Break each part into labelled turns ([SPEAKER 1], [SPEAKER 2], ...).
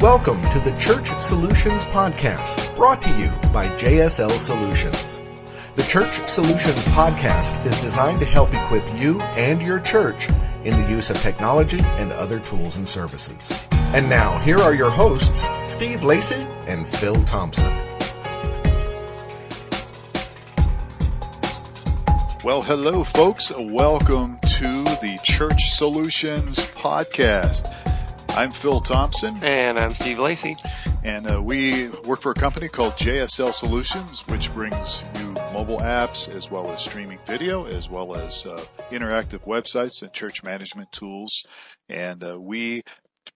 [SPEAKER 1] Welcome to the Church Solutions Podcast, brought to you by JSL Solutions. The Church Solutions Podcast is designed to help equip you and your church in the use of technology and other tools and services. And now, here are your hosts, Steve Lacy and Phil Thompson.
[SPEAKER 2] Well, hello, folks. Welcome to the Church Solutions Podcast. I'm Phil Thompson.
[SPEAKER 3] And I'm Steve Lacy.
[SPEAKER 2] And we work for a company called JSL Solutions, which brings you mobile apps as well as streaming video, as well as interactive websites and church management tools. And we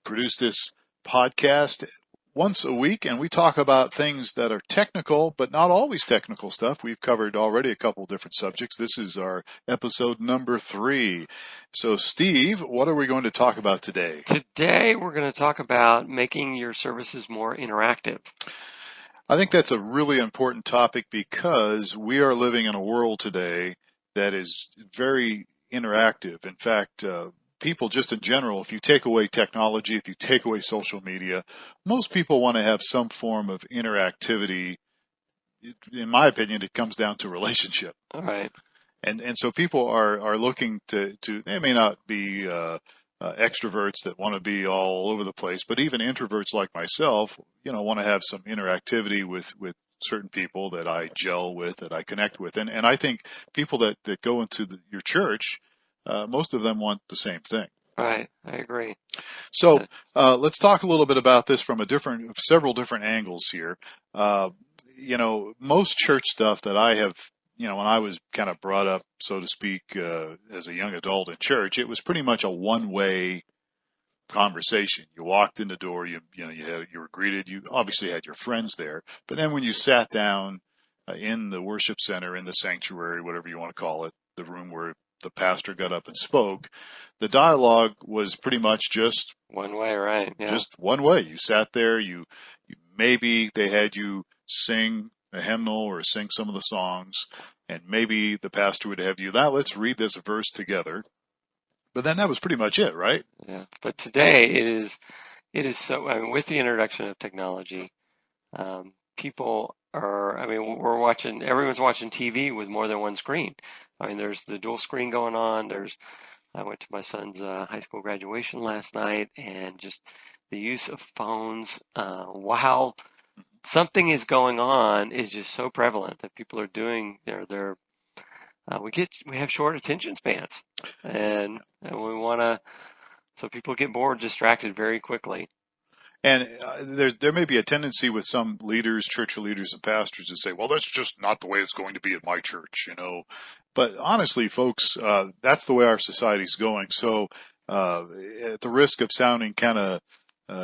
[SPEAKER 2] produce this podcast once a week, and we talk about things that are technical, but not always technical stuff. We've covered already a couple different subjects. This is our episode number 3. So, Steve, what are we going to talk about today?
[SPEAKER 3] Today, we're going to talk about making your services more interactive.
[SPEAKER 2] I think that's a really important topic because we are living in a world today that is very interactive. In fact, people just in general, if you take away technology, if you take away social media, most people want to have some form of interactivity. In my opinion, it comes down to relationship.
[SPEAKER 3] All right.
[SPEAKER 2] And so people are looking to they may not be extroverts that want to be all over the place, but even introverts like myself, want to have some interactivity with certain people that I gel with, that I connect with. And I think people that go into your church, most of them want the same thing.
[SPEAKER 3] Right, I agree.
[SPEAKER 2] So let's talk a little bit about this from several different angles here. Most church stuff that I have, when I was kind of brought up, so to speak, as a young adult in church, it was pretty much a one-way conversation. You walked in the door, you were greeted, you obviously had your friends there, but then when you sat down in the worship center, in the sanctuary, whatever you want to call it, the room where the pastor got up and spoke, the dialogue was pretty much just
[SPEAKER 3] one way, right? Yeah.
[SPEAKER 2] Just one way. You sat there, you maybe they had you sing a hymnal or sing some of the songs, and maybe the pastor would have you, now let's read this verse together. But then that was pretty much it, right?
[SPEAKER 3] Yeah. But today it is so, with the introduction of technology, people are, everyone's watching TV with more than one screen. There's the dual screen going on. I went to my son's high school graduation last night, and just the use of phones while something is going on is just so prevalent that people are doing we have short attention spans, and so people get bored, distracted very quickly.
[SPEAKER 2] And there may be a tendency with some leaders, church leaders and pastors, to say, well, that's just not the way it's going to be at my church, But honestly, folks, that's the way our society's going. So at the risk of sounding kind of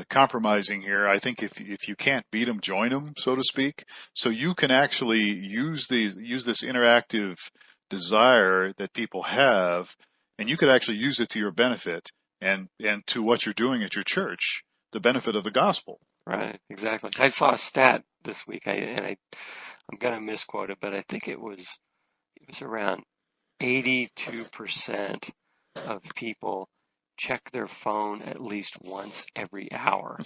[SPEAKER 2] compromising here, I think if you can't beat them, join them, so to speak. So you can actually use this interactive desire that people have, and you could actually use it to your benefit and to what you're doing at your church, the benefit of the gospel.
[SPEAKER 3] Right, exactly. I saw a stat this week, I'm going to misquote it, but I think it was around 82% of people check their phone at least once every hour.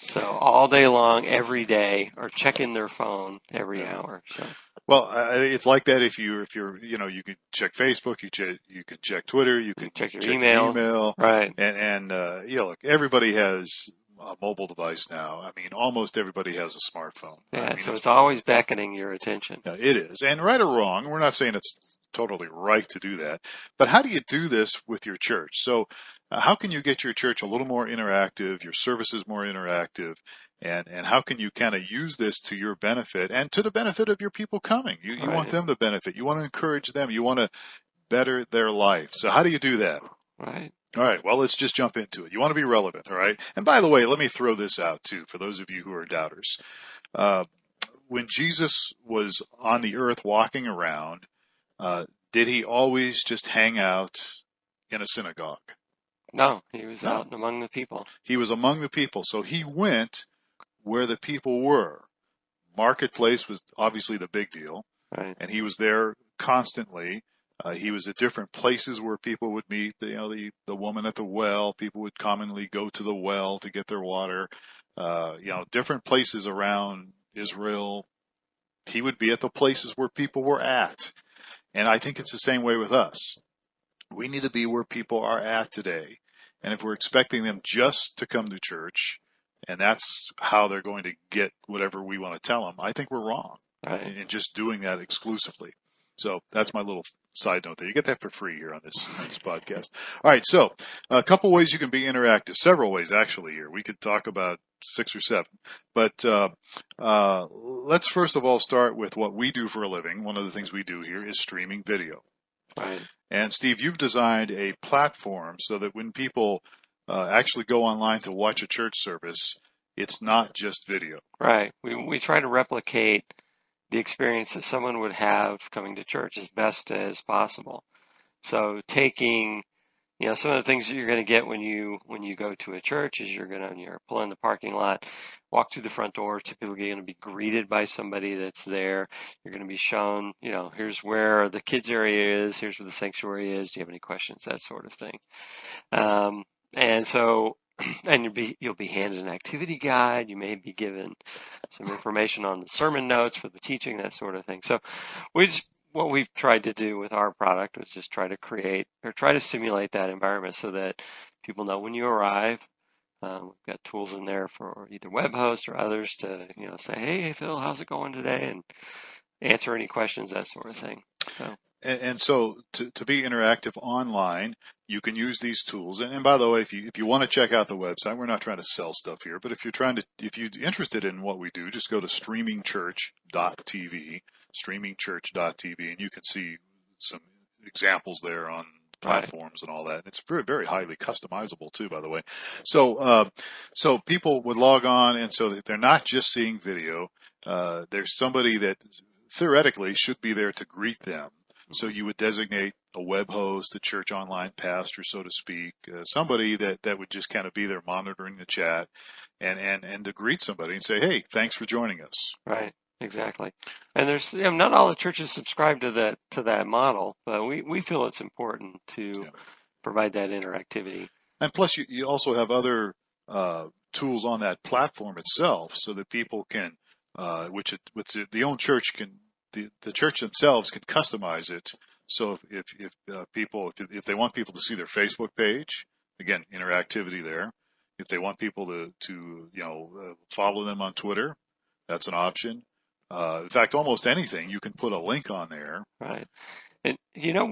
[SPEAKER 3] So all day long, every day, are checking their phone every hour. So.
[SPEAKER 2] Well, it's like that if you're you can check Facebook, you can check Twitter, you can
[SPEAKER 3] check your email.
[SPEAKER 2] Right. And look, everybody has a mobile device now. Almost everybody has a smartphone.
[SPEAKER 3] Yeah, so it's always beckoning your attention.
[SPEAKER 2] Yeah, it is. And right or wrong, we're not saying it's totally right to do that. But how do you do this with your church? So how can you get your church a little more interactive, your services more interactive, and how can you kind of use this to your benefit and to the benefit of your people coming? You
[SPEAKER 3] Right.
[SPEAKER 2] want them to benefit. You want to encourage them. You want to better their life. So how do you do that?
[SPEAKER 3] Right.
[SPEAKER 2] All right, well, let's just jump into it. You want to be relevant, all right? And by the way, let me throw this out, too, for those of you who are doubters. When Jesus was on the earth walking around, did he always just hang out in a synagogue?
[SPEAKER 3] No, he was out among the people.
[SPEAKER 2] He was among the people, so he went where the people were. Marketplace was obviously the big deal,
[SPEAKER 3] right.
[SPEAKER 2] And he was there constantly. He was at different places where people would meet. The woman at the well. People would commonly go to the well to get their water. Different places around Israel. He would be at the places where people were at. And I think it's the same way with us. We need to be where people are at today. And if we're expecting them just to come to church, and that's how they're going to get whatever we want to tell them, I think we're wrong in just doing that exclusively. So that's my little side note there. You get that for free here on this podcast. All right, so a couple ways you can be interactive. Several ways, actually, here. We could talk about 6 or 7. But let's first of all start with what we do for a living. One of the things we do here is streaming video.
[SPEAKER 3] Right.
[SPEAKER 2] And Steve, you've designed a platform so that when people actually go online to watch a church service, it's not just video.
[SPEAKER 3] Right. We try to replicate the experience that someone would have coming to church as best as possible. So taking, some of the things that you're going to get when you go to a church is you're pull in the parking lot, walk through the front door, typically going to be greeted by somebody that's there. You're going to be shown, here's where the kids area is, here's where the sanctuary is. Do you have any questions? That sort of thing. And so, and you'll be handed an activity guide. You may be given some information on the sermon notes for the teaching, that sort of thing. So what we've tried to do with our product was just try to simulate that environment so that people know when you arrive. We've got tools in there for either web hosts or others to, say, hey, Phil, how's it going today? And answer any questions, that sort of thing.
[SPEAKER 2] And so to be interactive online, you can use these tools. And by the way, if you want to check out the website, we're not trying to sell stuff here, but if you're interested in what we do, just go to streamingchurch.tv, and you can see some examples there on platforms and all that. And it's very, very highly customizable too, by the way. So people would log on, and so that they're not just seeing video. There's somebody that theoretically should be there to greet them. So you would designate a web host, a church online pastor, so to speak, somebody that would just kind of be there monitoring the chat and to greet somebody and say, hey, thanks for joining us.
[SPEAKER 3] Right, exactly. And there's not all the churches subscribe to that model, but we feel it's important to provide that interactivity. And
[SPEAKER 2] plus, you also have other tools on that platform itself, so that people can, which the own church can. The church themselves can customize it. So if they want people to see their Facebook page, again, interactivity there. If they want people to follow them on Twitter, that's an option. In fact, almost anything, you can put a link on there.
[SPEAKER 3] Right. And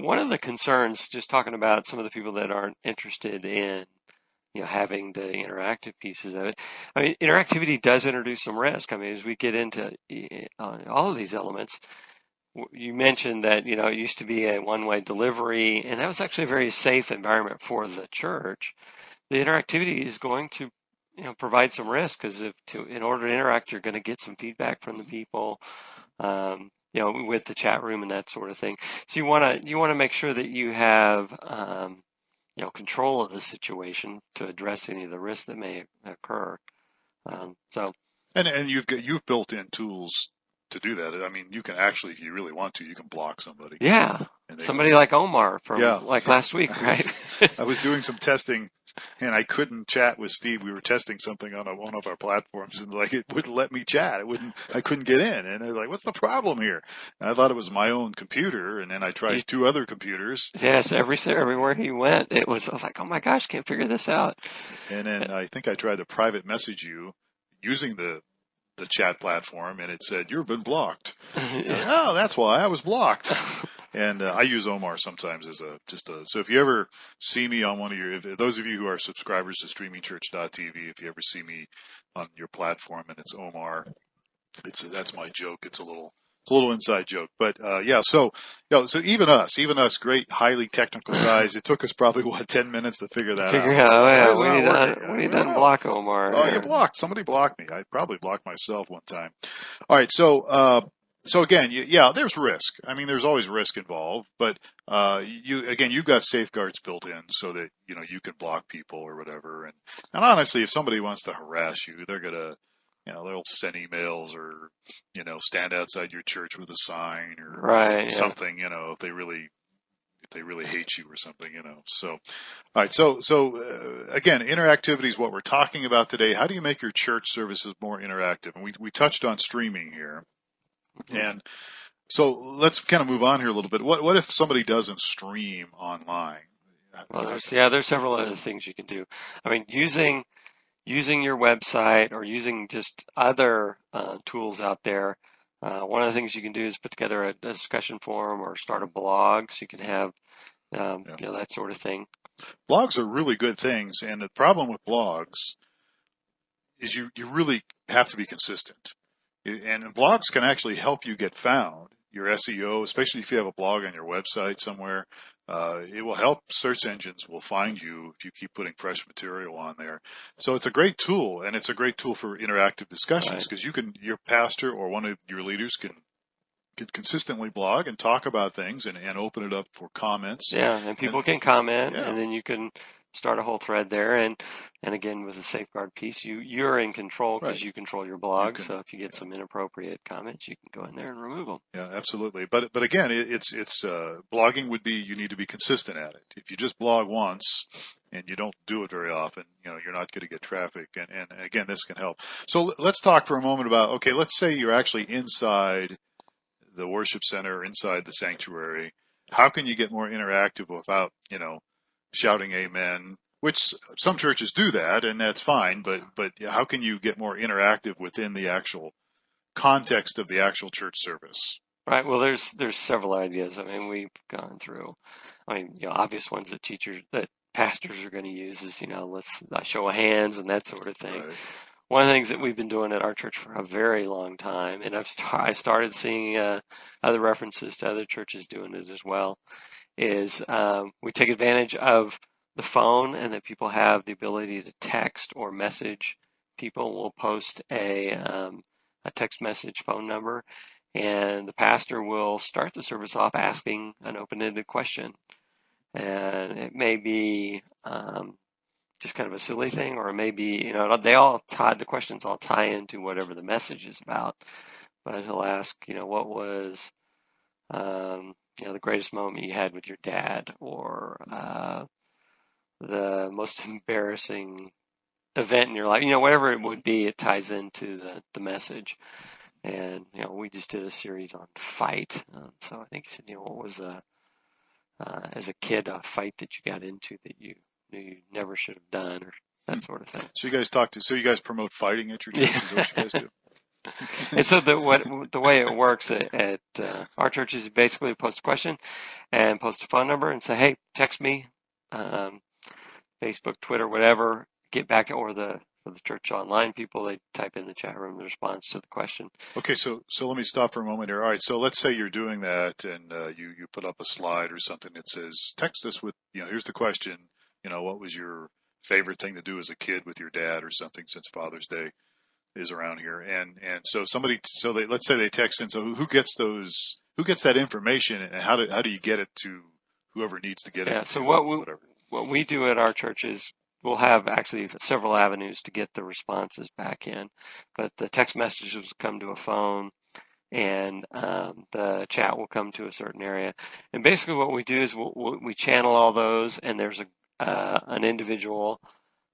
[SPEAKER 3] one of the concerns, just talking about some of the people that aren't interested in having the interactive pieces of it. I mean, interactivity does introduce some risk. I mean, as we get into all of these elements, you mentioned that, it used to be a one-way delivery, and that was actually a very safe environment for the church. The interactivity is going to, provide some risk, because in order to interact, you're going to get some feedback from the people, with the chat room and that sort of thing. So you want to make sure that you have, control of the situation to address any of the risks that may occur.
[SPEAKER 2] And you've built in tools to do that. I mean, you can actually, if you really want to, you can block somebody.
[SPEAKER 3] Yeah. Somebody like Omar from last week, right?
[SPEAKER 2] I was doing some testing, and I couldn't chat with Steve. We were testing something on one of our platforms, and it wouldn't let me chat. I couldn't get in, and I was like, "What's the problem here?" And I thought it was my own computer, and then I tried 2 other computers.
[SPEAKER 3] Yes, everywhere he went, I was like, "Oh my gosh, can't figure this out."
[SPEAKER 2] And then I think I tried to private message you using the chat platform, and it said, "You've been blocked." Oh, that's why I was blocked. And I use Omar sometimes as so if you ever see me on those of you who are subscribers to streamingchurch.tv, if you ever see me on your platform and it's Omar, that's my joke. It's a little inside joke, but so even us great, highly technical guys, it took us probably 10 minutes to figure that out.
[SPEAKER 3] We didn't block Omar.
[SPEAKER 2] Oh, you blocked. Somebody blocked me. I probably blocked myself one time. All right, so again, there's risk. I mean, there's always risk involved, but you've got safeguards built in so that you can block people or whatever. And honestly, if somebody wants to harass you, they're gonna they'll send emails or stand outside your church with a sign or something. If they really they really hate you or something, So, all right. So again, interactivity is what we're talking about today. How do you make your church services more interactive? And we touched on streaming here. And so let's kind of move on here a little bit. What if somebody doesn't stream online?
[SPEAKER 3] Well, there's several other things you can do. I mean, using your website or using just other tools out there. One of the things you can do is put together a discussion forum or start a blog, so you can have that sort of thing.
[SPEAKER 2] Blogs are really good things, and the problem with blogs is you really have to be consistent. And blogs can actually help you get found. Your SEO, especially if you have a blog on your website somewhere, it will help. Search engines will find you if you keep putting fresh material on there. So it's a great tool, and it's a great tool for interactive discussions, because your pastor or one of your leaders can consistently blog and talk about things and open it up for comments.
[SPEAKER 3] Yeah, and people can comment, and then you can start a whole thread there. And again, with the safeguard piece, you're in control because you control your blog. So if you get some inappropriate comments, you can go in there and remove them.
[SPEAKER 2] Yeah, absolutely. But again, it's blogging would be, you need to be consistent at it. If you just blog once and you don't do it very often, you're not going to get traffic. And again, this can help. So let's talk for a moment about, okay, let's say you're actually inside the worship center, inside the sanctuary. How can you get more interactive without, shouting amen, which some churches do that, and that's fine, but how can you get more interactive within the actual context of the actual church service?
[SPEAKER 3] Right. Well, there's several ideas. I mean, we've gone through, obvious ones that pastors are going to use is, let's show of hands and that sort of thing.
[SPEAKER 2] Right.
[SPEAKER 3] One of the things that we've been doing at our church for a very long time, and I started seeing other references to other churches doing it as well, is we take advantage of the phone, and that people have the ability to text or message people. We'll post a text message phone number, and the pastor will start the service off asking an open-ended question. And it may be just kind of a silly thing, or maybe, the questions all tie into whatever the message is about. But he'll ask, what was, the greatest moment you had with your dad, or the most embarrassing event in your life, whatever it would be, it ties into the message. And, we just did a series on fight. So I think he said, what was as a kid, a fight that you got into that you knew you never should have done, or that sort of thing.
[SPEAKER 2] So you guys promote fighting at your church? Is that what you guys do?
[SPEAKER 3] And so the way it works at our church is basically post a question and post a phone number and say, hey, text me, Facebook, Twitter, whatever, get back, or for the church online people, they type in the chat room the response to the question.
[SPEAKER 2] Okay, so let me stop for a moment here. All right, so let's say you're doing that, and you put up a slide or something that says, text us with, here's the question, what was your favorite thing to do as a kid with your dad or something, since Father's Day is around here. And so let's say they text in. So who gets that information, and how do you get it to whoever needs to get it?
[SPEAKER 3] Yeah, so what we do at our church is we'll have actually several avenues to get the responses back in, but the text messages come to a phone, and the chat will come to a certain area. And basically what we do is we channel all those, and there's an individual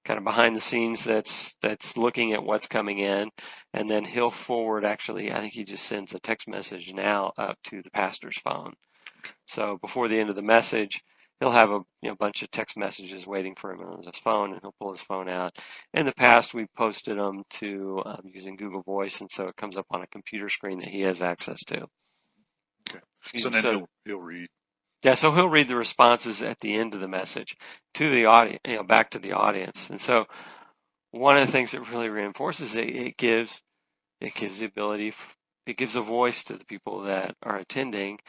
[SPEAKER 3] kind of behind the scenes that's looking at what's coming in, and then he'll forward, actually, I think he just sends a text message now up to the pastor's phone. So before the end of the message, he'll have a bunch of text messages waiting for him on his phone, and he'll pull his phone out. In the past, we posted them to using Google Voice, and so it comes up on a computer screen that he has access to.
[SPEAKER 2] Okay. So then he'll read.
[SPEAKER 3] Yeah, so he'll read the responses at the end of the message to the audience, back to the audience. And so one of the things that really reinforces it gives the ability, it gives a voice to the people that are attending.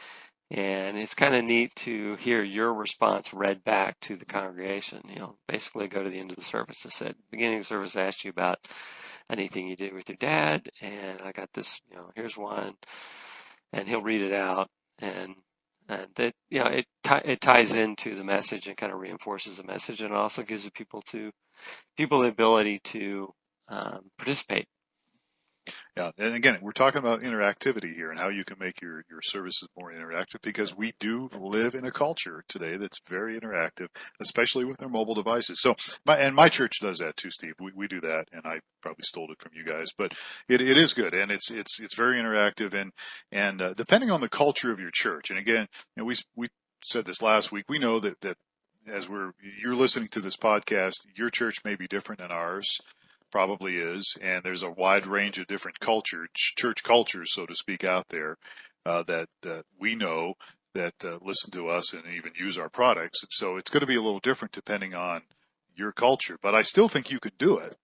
[SPEAKER 3] And it's kind of neat to hear your response read back to the congregation. Basically go to the end of the service and said, beginning of the service, I asked you about anything you did with your dad, and I got this, here's one, and he'll read it out, and that, it ties into the message and kind of reinforces the message, and it also gives the people the ability to participate.
[SPEAKER 2] Yeah, and again, we're talking about interactivity here and how you can make your services more interactive because we do live in a culture today that's very interactive, especially with their mobile devices. So, my church does that too, Steve. We do that, and I probably stole it from you guys, but it is good and it's very interactive and depending on the culture of your church. And again, we said this last week. We know that as you're listening to this podcast, your church may be different than ours probably is, and there's a wide range of different church cultures, so to speak, out there that we know that listen to us and even use our products. And so it's going to be a little different depending on your culture, but I still think you could do it.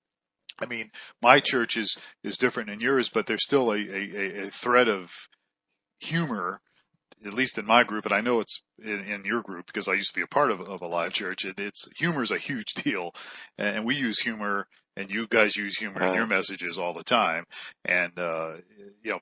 [SPEAKER 2] I mean, my church is different than yours, but there's still a thread of humor, at least in my group, and I know it's in your group because I used to be a part of a live church. It's humor is a huge deal, and we use humor, and you guys use humor in your messages all the time, and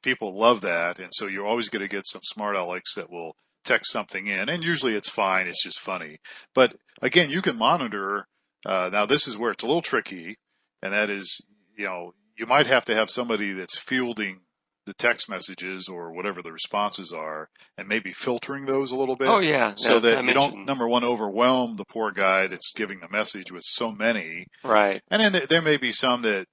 [SPEAKER 2] people love that, and so you're always going to get some smart alecks that will text something in, and usually it's fine, it's just funny. But again, you can monitor. Now this is where it's a little tricky, and that is, you might have to have somebody that's fielding the text messages or whatever the responses are and maybe filtering those a little bit.
[SPEAKER 3] Oh, yeah.
[SPEAKER 2] So that you don't, number one, overwhelm the poor guy that's giving the message with so many.
[SPEAKER 3] Right.
[SPEAKER 2] And then there may be some that,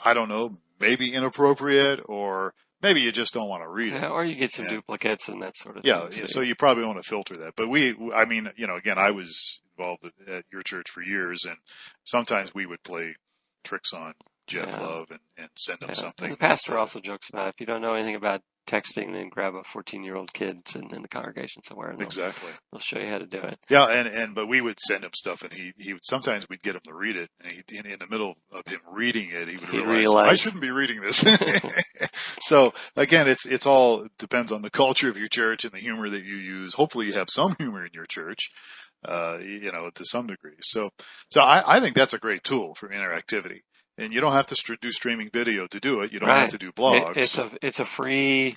[SPEAKER 2] I don't know, maybe inappropriate or maybe you just don't want to read it.
[SPEAKER 3] Or you get some duplicates and that sort of
[SPEAKER 2] thing.
[SPEAKER 3] Yeah,
[SPEAKER 2] so you probably want to filter that. But again, I was involved at your church for years, and sometimes we would play tricks on Jeff Love and send them something.
[SPEAKER 3] And the pastor also jokes about if you don't know anything about texting, then grab a 14-year-old kid sitting in the congregation somewhere, and they'll show you how to do it.
[SPEAKER 2] Yeah, but we would send him stuff, and he would sometimes we'd get him to read it, and in the middle of him reading it, he would realize I shouldn't be reading this. So again, it's all depends on the culture of your church and the humor that you use. Hopefully, you have some humor in your church, to some degree. So I think that's a great tool for interactivity. And you don't have to do streaming video to do it. You don't have to do blogs.
[SPEAKER 3] It's a free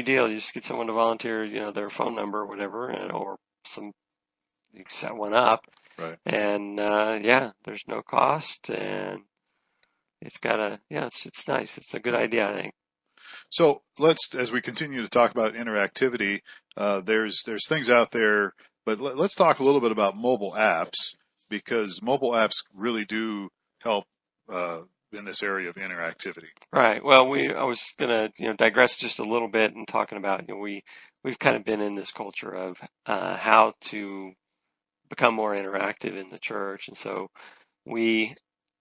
[SPEAKER 3] deal. You just get someone to volunteer, their phone number or whatever, or you set one up.
[SPEAKER 2] Right.
[SPEAKER 3] And there's no cost, and it's nice. It's a good idea, I think.
[SPEAKER 2] So as we continue to talk about interactivity, there's things out there, but let's talk a little bit about mobile apps, because mobile apps really do help in this area of interactivity.
[SPEAKER 3] Right. Well, I was going to digress just a little bit and talking about we've kind of been in this culture of how to become more interactive in the church, and so we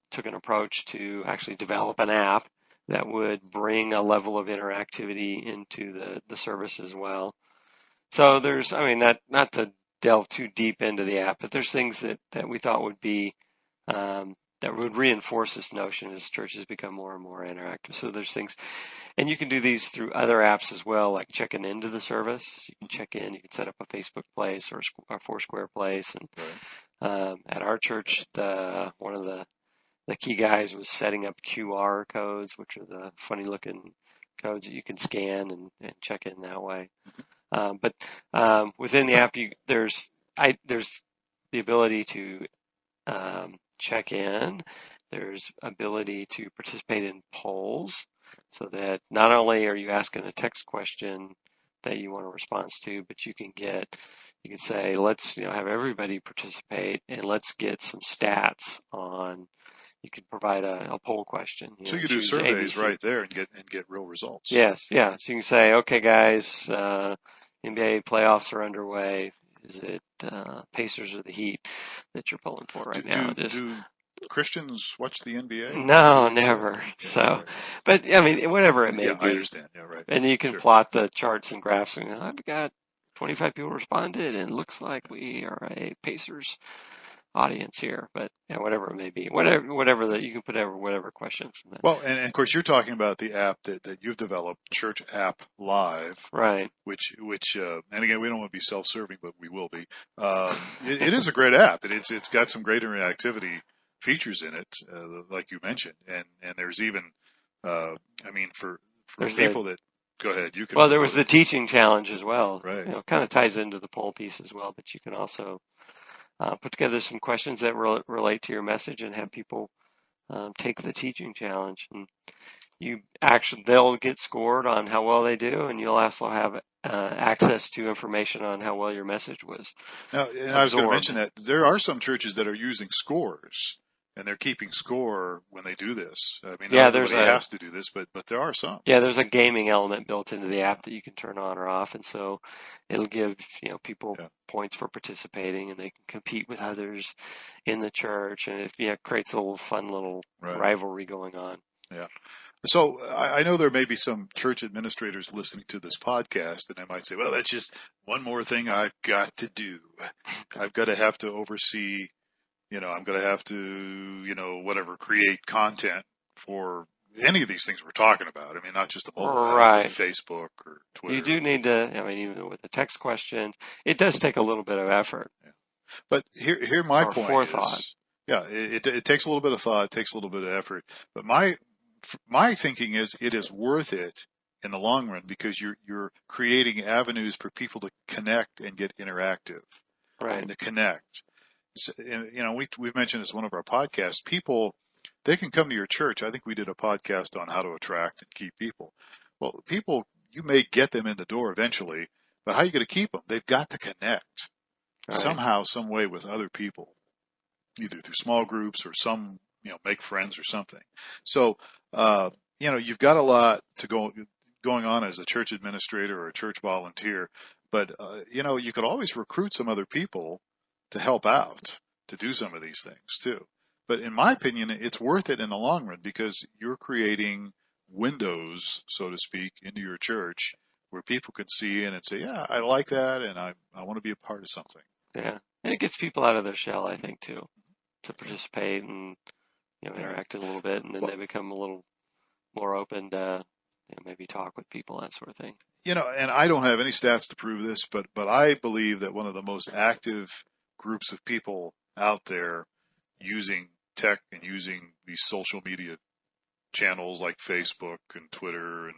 [SPEAKER 3] took an approach to actually develop an app that would bring a level of interactivity into the service as well. So there's, not to delve too deep into the app, but there's things that we thought would be that would reinforce this notion as churches become more and more interactive. So there's things, and you can do these through other apps as well, like checking into the service. You can check in, you can set up a Facebook place or a Foursquare place. And at our church, one of the key guys was setting up QR codes, which are the funny looking codes that you can scan and check in that way. But within the app, there's the ability to check in. There's ability to participate in polls, so that not only are you asking a text question that you want a response to, but you can say, let's have everybody participate and let's get some stats on. You could provide a poll question.
[SPEAKER 2] So you do surveys ABC. Right there and get real results.
[SPEAKER 3] Yes, yeah. So you can say, okay, guys, NBA playoffs are underway. Is it Pacers or the Heat that you're pulling for right now?
[SPEAKER 2] Do Christians watch the NBA?
[SPEAKER 3] No, never. So, but whatever it may be.
[SPEAKER 2] Yeah, I understand. Yeah, right.
[SPEAKER 3] And you can plot the charts and graphs. And I've got 25 people responded, and it looks like we are a Pacers audience here, but whatever it may be, whatever that you can put whatever questions.
[SPEAKER 2] Well, and of course you're talking about the app that you've developed, Church App Live,
[SPEAKER 3] right?
[SPEAKER 2] Which and again, we don't want to be self-serving, but we will be. It is a great app, and it's got some great interactivity features in it, like you mentioned, and there's even, for people that. Go ahead. You can.
[SPEAKER 3] Well, there was the teaching challenge as well.
[SPEAKER 2] Right.
[SPEAKER 3] Kind of ties into the poll piece as well, but you can also put together some questions that relate to your message and have people take the teaching challenge. And they'll get scored on how well they do, and you'll also have access to information on how well your message was
[SPEAKER 2] Now, and I was going to
[SPEAKER 3] absorbed.
[SPEAKER 2] mention that there are some churches that are using scores, and they're keeping score when they do this. I mean, not
[SPEAKER 3] Yeah,
[SPEAKER 2] everybody has to do this, but there are some.
[SPEAKER 3] there's a gaming element built into the app that you can turn on or off, and so it'll give people
[SPEAKER 2] Yeah.
[SPEAKER 3] points for participating, and they can compete with others in the church, and it creates a little fun little rivalry going on.
[SPEAKER 2] Yeah. So I know there may be some church administrators listening to this podcast, and they might say, well, that's just one more thing I've got to do. I've got to have to oversee, I'm going to have to, whatever, create content for any of these things we're talking about. I mean, not just the mobile app, but Facebook or Twitter.
[SPEAKER 3] You do need to, even with the text questions, it does take a little bit of effort.
[SPEAKER 2] Yeah. But here my point
[SPEAKER 3] forethought.
[SPEAKER 2] is, yeah, it takes a little bit of thought, it takes a little bit of effort. But my thinking is it is worth it in the long run because you're creating avenues for people to connect and get interactive,
[SPEAKER 3] right?
[SPEAKER 2] And to connect. So, we've mentioned this in one of our podcasts. People, they can come to your church. I think we did a podcast on how to attract and keep people. Well, people, you may get them in the door eventually, but how are you going to keep them? They've got to connect somehow, some way with other people, either through small groups or some, make friends or something. So, you've got a lot going on as a church administrator or a church volunteer, but, you could always recruit some other people to help out, to do some of these things too. But in my opinion, it's worth it in the long run because you're creating windows, so to speak, into your church where people can see in and say, yeah, I like that and I want to be a part of something.
[SPEAKER 3] Yeah. And it gets people out of their shell, I think, too, to participate and, interact a little bit, and then they become a little more open to, maybe talk with people, that sort of thing.
[SPEAKER 2] And I don't have any stats to prove this, but I believe that one of the most active groups of people out there using tech and using these social media channels like Facebook and Twitter and,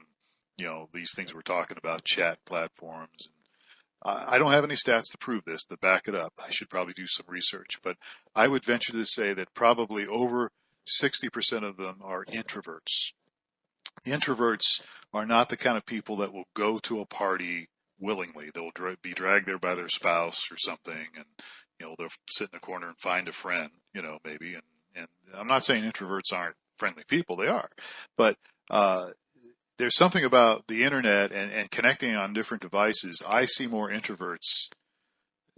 [SPEAKER 2] these things we're talking about, chat platforms. I don't have any stats to prove this, to back it up. I should probably do some research, but I would venture to say that probably over 60% of them are introverts. Introverts are not the kind of people that will go to a party willingly. They'll be dragged there by their spouse or something, and they'll sit in the corner and find a friend, maybe. And I'm not saying introverts aren't friendly people; they are, but there's something about the internet and connecting on different devices. I see more introverts.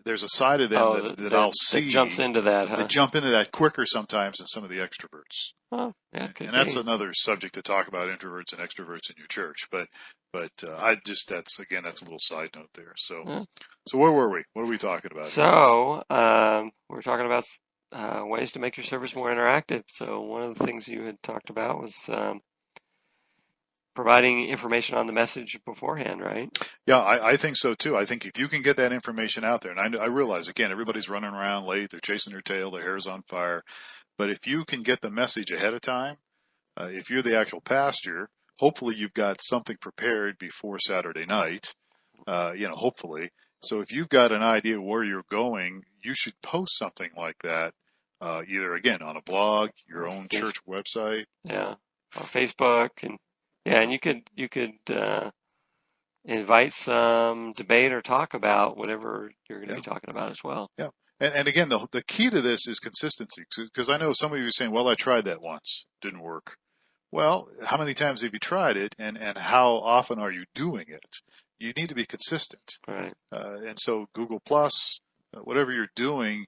[SPEAKER 2] There's a side of them that I'll see
[SPEAKER 3] that jumps into that,
[SPEAKER 2] that jump into that quicker sometimes than some of the extroverts.
[SPEAKER 3] Oh, yeah,
[SPEAKER 2] and that's another subject to talk about, introverts and extroverts in your church. But that's a little side note there. So where were we? What are we talking about?
[SPEAKER 3] So we're talking about ways to make your service more interactive. So one of the things you had talked about was providing information on the message beforehand, right?
[SPEAKER 2] Yeah, I think so too. I think if you can get that information out there, and I realize, again, everybody's running around late, they're chasing their tail, their hair's on fire, but if you can get the message ahead of time, if you're the actual pastor, hopefully you've got something prepared before Saturday night, hopefully. So if you've got an idea where you're going, you should post something like that, either, again, on a blog, your own church website.
[SPEAKER 3] Yeah, or Facebook, and you could invite some debate or talk about whatever you're going to be talking about as well.
[SPEAKER 2] Yeah. And again, the key to this is consistency, because I know some of you are saying, well, I tried that once, didn't work. Well, how many times have you tried it, and how often are you doing it? You need to be consistent.
[SPEAKER 3] Right.
[SPEAKER 2] And so Google Plus, whatever you're doing,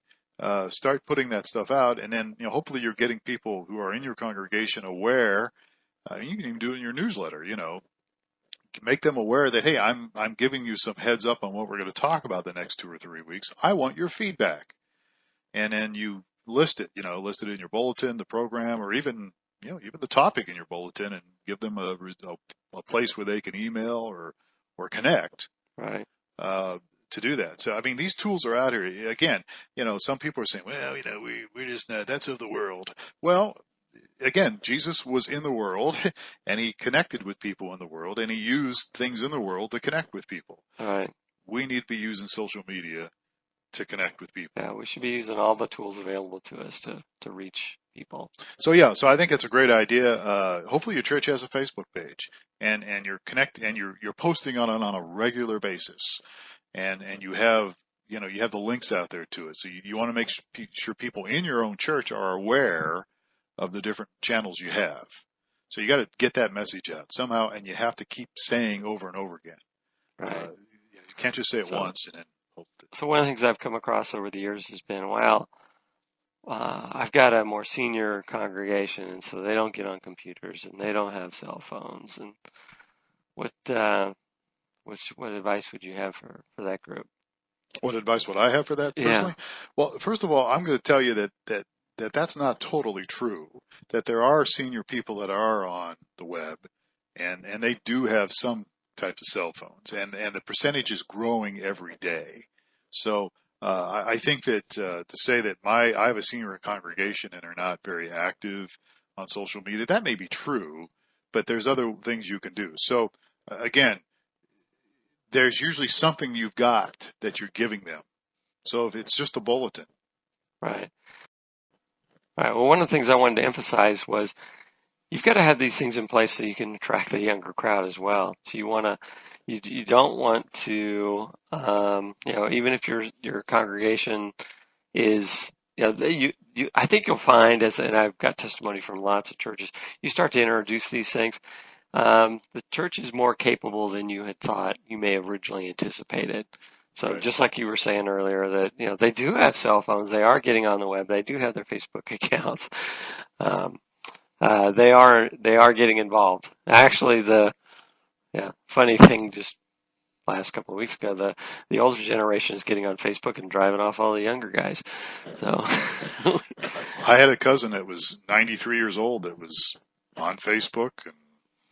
[SPEAKER 2] start putting that stuff out, and then hopefully you're getting people who are in your congregation aware. You can even do it in your newsletter, make them aware that, hey, I'm giving you some heads up on what we're going to talk about the next 2 or 3 weeks. I want your feedback. And then you list it in your bulletin, the program, or even the topic in your bulletin, and give them a place where they can email or connect.
[SPEAKER 3] Right.
[SPEAKER 2] To do that. So, I mean, these tools are out here. Again, some people are saying, well, we're just not, that's of the world. Well, again, Jesus was in the world, and he connected with people in the world, and he used things in the world to connect with people.
[SPEAKER 3] All right.
[SPEAKER 2] We need to be using social media to connect with people.
[SPEAKER 3] Yeah, we should be using all the tools available to us to reach people.
[SPEAKER 2] So I think it's a great idea. Hopefully your church has a Facebook page, and you're you're posting on it on a regular basis, and you have the links out there to it. So you want to make sure people in your own church are aware of the different channels you have. So you got to get that message out somehow, and you have to keep saying over and over again.
[SPEAKER 3] Right.
[SPEAKER 2] You can't just say it once and then hope that.
[SPEAKER 3] So one of the things I've come across over the years has been, well, I've got a more senior congregation, and so they don't get on computers and they don't have cell phones. And what advice would you have for that group?
[SPEAKER 2] What advice would I have for that personally?
[SPEAKER 3] Yeah.
[SPEAKER 2] Well, first of all, I'm going to tell you that's not totally true. That there are senior people that are on the web, and they do have some types of cell phones, and the percentage is growing every day. So I think that to say that I have a senior congregation and are not very active on social media, that may be true, but there's other things you can do. So again, there's usually something you've got that you're giving them. So if it's just a bulletin.
[SPEAKER 3] Right. Right. Well, one of the things I wanted to emphasize was you've got to have these things in place so you can attract the younger crowd as well. So you don't want to, even if your congregation is, I think you'll find and I've got testimony from lots of churches, you start to introduce these things. The church is more capable than you had thought you may have originally anticipated. So
[SPEAKER 2] Right.
[SPEAKER 3] Just like you were saying earlier that, they do have cell phones, they are getting on the web, they do have their Facebook accounts. They are getting involved. Actually, funny thing just last couple of weeks ago, the older generation is getting on Facebook and driving off all the younger guys. So
[SPEAKER 2] I had a cousin that was 93 years old that was on Facebook and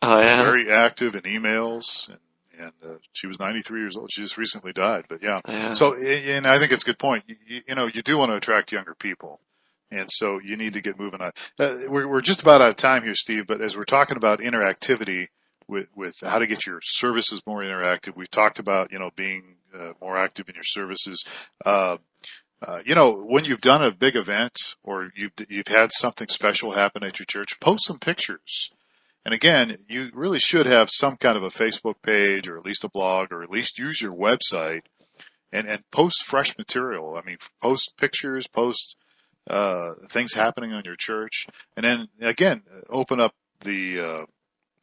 [SPEAKER 2] very active in emails, and she was 93 years old. She just recently died, but yeah. So, and I think it's a good point. You do want to attract younger people. And so you need to get moving on. We're just about out of time here, Steve, but as we're talking about interactivity with how to get your services more interactive, we've talked about, being more active in your services. When you've done a big event or you've had something special happen at your church, post some pictures. And again, you really should have some kind of a Facebook page or at least a blog or at least use your website and post fresh material. I mean, post pictures, post things happening on your church, and then again open up the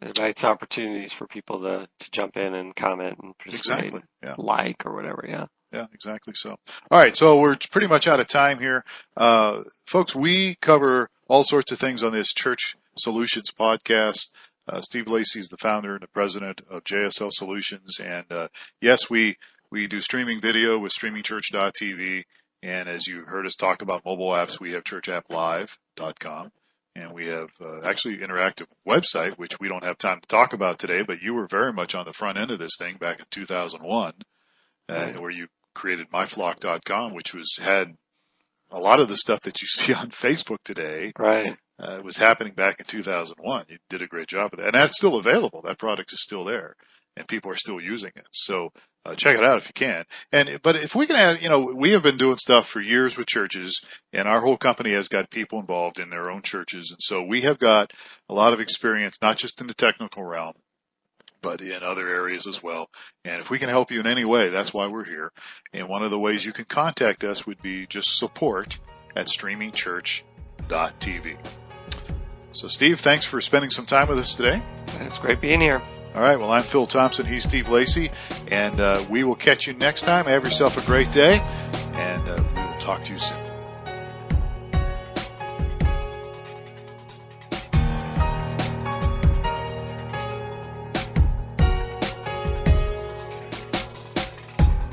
[SPEAKER 3] invites opportunities for people to jump in and comment and participate, like or whatever. Yeah,
[SPEAKER 2] exactly. So all right, so we're pretty much out of time here, folks. We cover all sorts of things on this Church Solutions podcast. Steve Lacy is the founder and the president of JSL Solutions, and yes, we do streaming video with streamingchurch.tv. And as you heard us talk about mobile apps, we have churchapplive.com, and we have actually interactive website, which we don't have time to talk about today, but you were very much on the front end of this thing back in 2001, where you created myflock.com, which had a lot of the stuff that you see on Facebook today.
[SPEAKER 3] Right.
[SPEAKER 2] It was happening back in 2001. You did a great job of that. And that's still available. That product is still there, and people are still using it. So check it out if you can. But if we can have, we have been doing stuff for years with churches, and our whole company has got people involved in their own churches. And so we have got a lot of experience, not just in the technical realm, but in other areas as well. And if we can help you in any way, that's why we're here. And one of the ways you can contact us would be just support@streamingchurch.tv. So Steve, thanks for spending some time with us today.
[SPEAKER 3] It's great being here.
[SPEAKER 2] All right, well, I'm Phil Thompson. He's Steve Lacy, and we will catch you next time. Have yourself a great day, and we will talk to you soon.